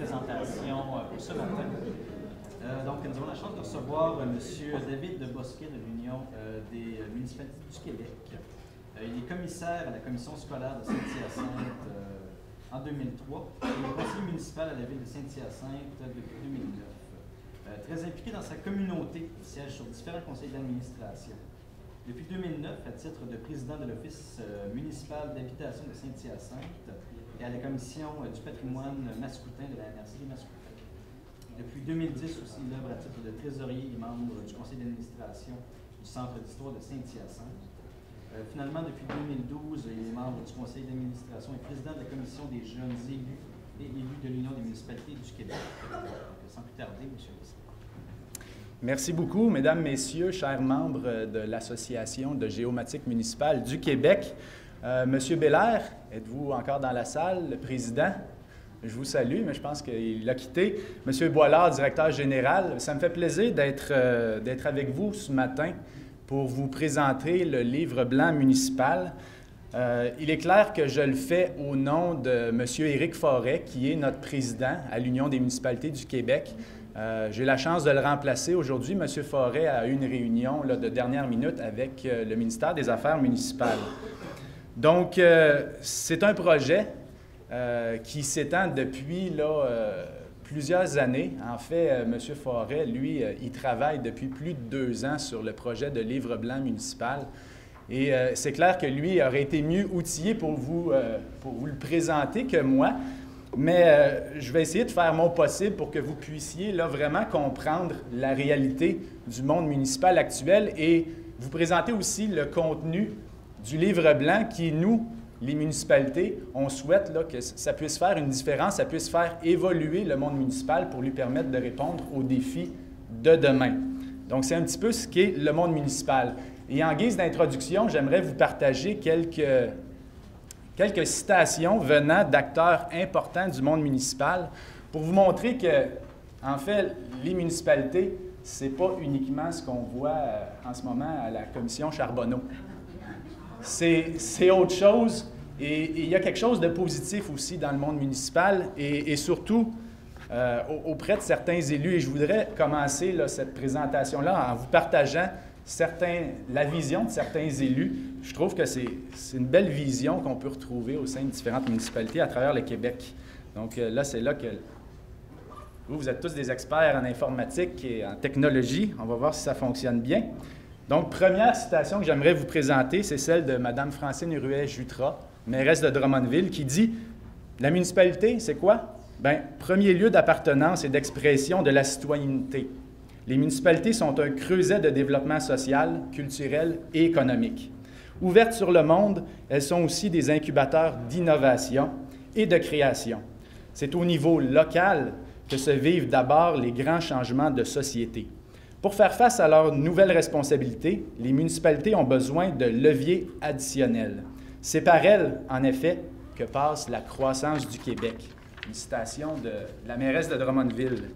présentation pour ce matin. Donc, nous avons la chance de recevoir M. David de Bosquet de l'Union des municipalités du Québec. Il est commissaire à la commission scolaire de Saint-Hyacinthe en 2003 et il est conseiller municipal à la ville de Saint-Hyacinthe depuis 2009. Très impliqué dans sa communauté, il siège sur différents conseils d'administration. Depuis 2009, à titre de président de l'Office municipal d'habitation de Saint-Hyacinthe et à la commission du patrimoine mascoutin de la MRC des Mascoutins. Depuis 2010 aussi, il œuvre à titre de trésorier et membre du conseil d'administration du Centre d'histoire de Saint-Hyacinthe. Finalement, depuis 2012, il est membre du conseil d'administration et président de la commission des jeunes élus et élus de l'Union des municipalités du Québec. Donc, sans plus tarder, M. Bosquet. Merci beaucoup, Mesdames, Messieurs, chers membres de l'Association de géomatique municipale du Québec. Monsieur Belair, êtes-vous encore dans la salle, le président? Je vous salue, mais je pense qu'il l'a quitté. Monsieur Boilard, directeur général, ça me fait plaisir d'être avec vous ce matin pour vous présenter le livre blanc municipal. Il est clair que je le fais au nom de M. Éric Forêt, qui est notre président à l'Union des municipalités du Québec. J'ai la chance de le remplacer aujourd'hui. M. Forêt a eu une réunion de dernière minute avec le ministère des Affaires municipales. Donc, c'est un projet qui s'étend depuis plusieurs années. En fait, M. Forêt, lui, il travaille depuis plus de 2 ans sur le projet de livre blanc municipal. Et c'est clair que lui aurait été mieux outillé pour vous le présenter que moi. Mais je vais essayer de faire mon possible pour que vous puissiez vraiment comprendre la réalité du monde municipal actuel et vous présenter aussi le contenu du livre blanc qui, nous, les municipalités, on souhaite que ça puisse faire une différence, ça puisse faire évoluer le monde municipal pour lui permettre de répondre aux défis de demain. Donc, c'est un petit peu ce qu'est le monde municipal. Et en guise d'introduction, j'aimerais vous partager quelques citations venant d'acteurs importants du monde municipal pour vous montrer que, en fait, les municipalités, ce n'est pas uniquement ce qu'on voit en ce moment à la commission Charbonneau. C'est autre chose et il y a quelque chose de positif aussi dans le monde municipal et surtout auprès de certains élus. Et je voudrais commencer cette présentation-là en vous partageant la vision de certains élus. Je trouve que c'est une belle vision qu'on peut retrouver au sein de différentes municipalités à travers le Québec. Donc là, c'est là que vous êtes tous des experts en informatique et en technologie. On va voir si ça fonctionne bien. Donc, première citation que j'aimerais vous présenter, c'est celle de Mme Francine Ruet-Jutras, mairesse de Drummondville, qui dit « La municipalité, c'est quoi? Bien, premier lieu d'appartenance et d'expression de la citoyenneté. Les municipalités sont un creuset de développement social, culturel et économique. Ouvertes sur le monde, elles sont aussi des incubateurs d'innovation et de création. C'est au niveau local que se vivent d'abord les grands changements de société. Pour faire face à leurs nouvelles responsabilités, les municipalités ont besoin de leviers additionnels. C'est par elles, en effet, que passe la croissance du Québec. » Une citation de la mairesse de Drummondville.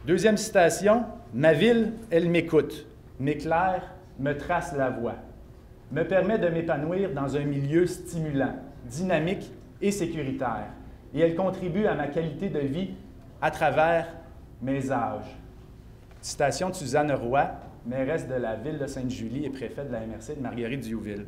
Deuxième citation, « Ma ville, elle m'écoute, m'éclaire, me trace la voie, me permet de m'épanouir dans un milieu stimulant, dynamique et sécuritaire, et elle contribue à ma qualité de vie à travers mes âges. » Citation de Suzanne Roy, mairesse de la ville de Sainte-Julie et préfète de la MRC de Marguerite-Diouville.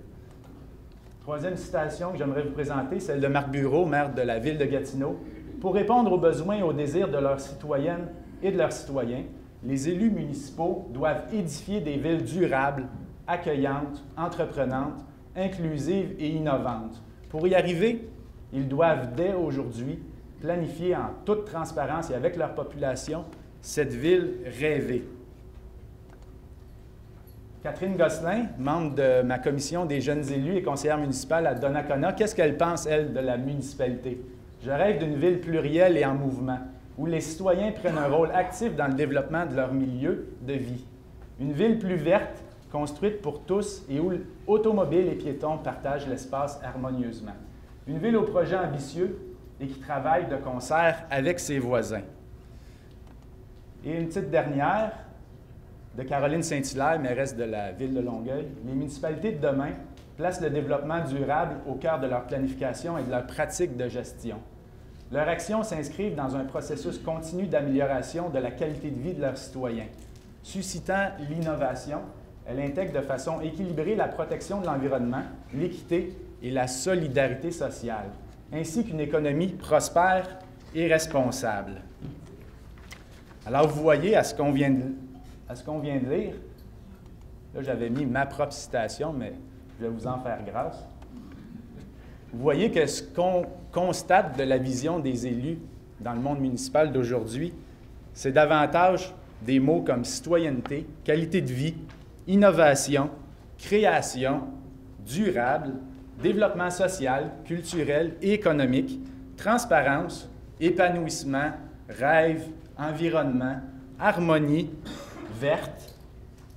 Troisième citation que j'aimerais vous présenter, celle de Marc Bureau, maire de la ville de Gatineau. Pour répondre aux besoins et aux désirs de leurs citoyennes et de leurs citoyens, les élus municipaux doivent édifier des villes durables, accueillantes, entreprenantes, inclusives et innovantes. Pour y arriver, ils doivent dès aujourd'hui planifier en toute transparence et avec leur population cette ville rêvée. Catherine Gosselin, membre de ma commission des jeunes élus et conseillère municipale à Donnacona, qu'est-ce qu'elle pense, elle, de la municipalité? Je rêve d'une ville plurielle et en mouvement, où les citoyens prennent un rôle actif dans le développement de leur milieu de vie. Une ville plus verte, construite pour tous et où automobiles et piétons partagent l'espace harmonieusement. Une ville au projet ambitieux et qui travaille de concert avec ses voisins. Et une petite dernière, de Caroline Saint-Hilaire, mairesse de la ville de Longueuil. Les municipalités de demain placent le développement durable au cœur de leur planification et de leur pratique de gestion. Leurs actions s'inscrivent dans un processus continu d'amélioration de la qualité de vie de leurs citoyens. Suscitant l'innovation, elle intègre de façon équilibrée la protection de l'environnement, l'équité et la solidarité sociale, ainsi qu'une économie prospère et responsable. Alors, vous voyez, à ce qu'on vient de lire, là, j'avais mis ma propre citation, mais je vais vous en faire grâce. Vous voyez que ce qu'on constate de la vision des élus dans le monde municipal d'aujourd'hui, c'est davantage des mots comme citoyenneté, qualité de vie, innovation, création, durable, développement social, culturel et économique, transparence, épanouissement, rêve, environnement, harmonie, verte,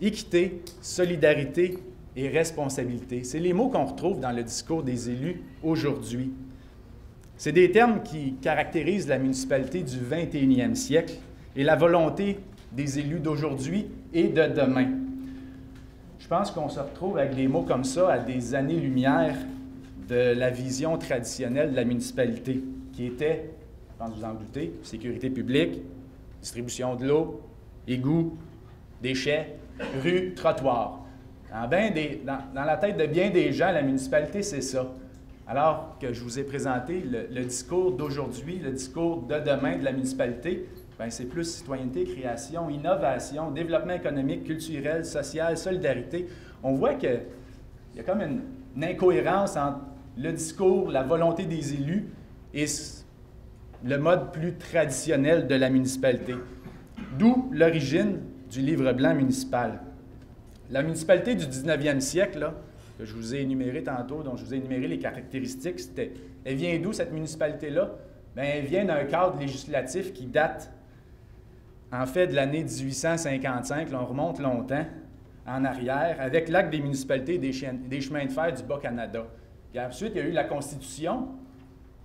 équité, solidarité et responsabilité. C'est les mots qu'on retrouve dans le discours des élus aujourd'hui. C'est des termes qui caractérisent la municipalité du 21e siècle et la volonté des élus d'aujourd'hui et de demain. Je pense qu'on se retrouve avec des mots comme ça à des années-lumière de la vision traditionnelle de la municipalité, qui était, je pense vous en doutez, sécurité publique, distribution de l'eau, égouts, déchets, rues, trottoirs. Dans la tête de bien des gens, la municipalité, c'est ça. Alors que je vous ai présenté le discours d'aujourd'hui, le discours de demain de la municipalité, c'est plus citoyenneté, création, innovation, développement économique, culturel, social, solidarité. On voit qu'il y a comme une incohérence entre le discours, la volonté des élus et le mode plus traditionnel de la municipalité. D'où l'origine du livre blanc municipal. La municipalité du 19e siècle, là, que je vous ai énuméré tantôt, dont je vous ai énuméré les caractéristiques, elle vient d'où cette municipalité-là? Elle vient d'un cadre législatif qui date en fait de l'année 1855, là, on remonte longtemps en arrière, avec l'acte des municipalités des chemins de fer du Bas-Canada. Puis ensuite, il y a eu la Constitution,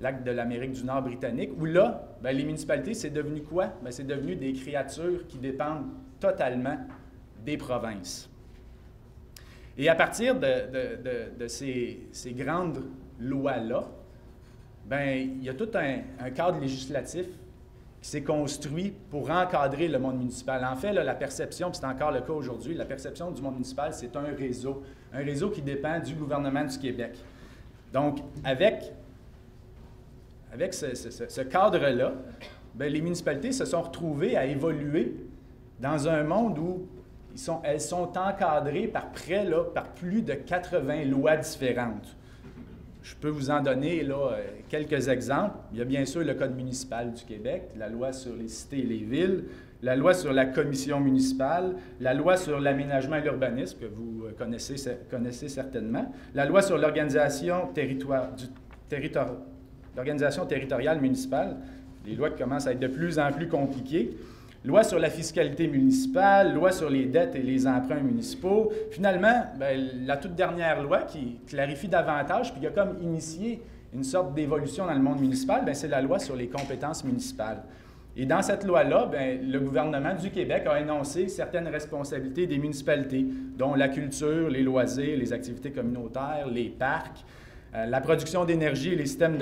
l'acte de l'Amérique du Nord britannique, où là, les municipalités, c'est devenu quoi? C'est devenu des créatures qui dépendent totalement des provinces. Et à partir de ces grandes lois-là, il y a tout un cadre législatif qui s'est construit pour encadrer le monde municipal. En fait, là, la perception, puis c'est encore le cas aujourd'hui, la perception du monde municipal, c'est un réseau qui dépend du gouvernement du Québec. Donc, avec ce cadre-là, les municipalités se sont retrouvées à évoluer dans un monde où elles sont encadrées par plus de 80 lois différentes. Je peux vous en donner là, quelques exemples. Il y a bien sûr le Code municipal du Québec, la loi sur les cités et les villes, la loi sur la commission municipale, la loi sur l'aménagement et l'urbanisme, que vous connaissez certainement, la loi sur l'organisation territoriale municipale, des lois qui commencent à être de plus en plus compliquées, loi sur la fiscalité municipale, loi sur les dettes et les emprunts municipaux. Finalement, la toute dernière loi qui clarifie davantage, puis qui a comme initié une sorte d'évolution dans le monde municipal, c'est la loi sur les compétences municipales. Et dans cette loi-là, le gouvernement du Québec a énoncé certaines responsabilités des municipalités, dont la culture, les loisirs, les activités communautaires, les parcs, la production d'énergie et les systèmes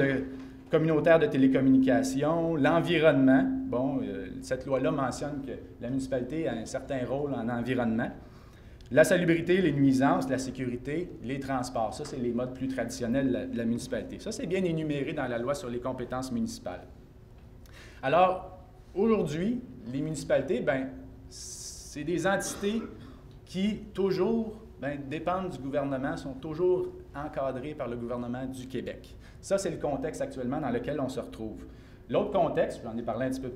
communautaires de télécommunications, l'environnement. Cette loi-là mentionne que la municipalité a un certain rôle en environnement. La salubrité, les nuisances, la sécurité, les transports. Ça, c'est les modes plus traditionnels de la municipalité. Ça, c'est bien énuméré dans la loi sur les compétences municipales. Alors, aujourd'hui, les municipalités, c'est des entités qui, toujours, dépendent du gouvernement, sont toujours encadrées par le gouvernement du Québec. Ça, c'est le contexte actuellement dans lequel on se retrouve. L'autre contexte, j'en ai parlé un petit peu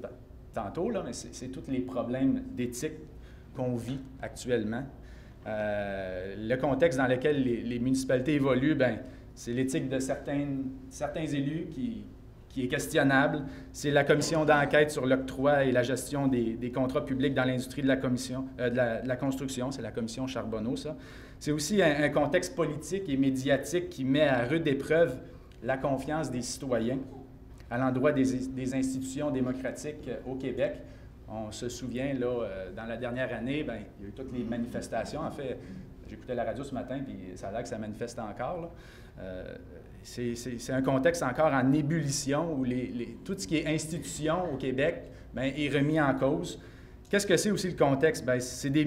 tantôt, là, mais c'est tous les problèmes d'éthique qu'on vit actuellement. Le contexte dans lequel les municipalités évoluent, c'est l'éthique de certains élus qui est questionnable. C'est la commission d'enquête sur l'octroi et la gestion des contrats publics dans l'industrie de la construction. C'est la commission Charbonneau, ça. C'est aussi un contexte politique et médiatique qui met à rude épreuve la confiance des citoyens à l'endroit des institutions démocratiques au Québec. On se souvient, là, dans la dernière année, il y a eu toutes les manifestations. En fait, j'écoutais la radio ce matin, puis ça a l'air que ça manifeste encore, là. c'est un contexte encore en ébullition où tout ce qui est institution au Québec bien, est remis en cause. Qu'est-ce que c'est aussi le contexte? Bien, c'est des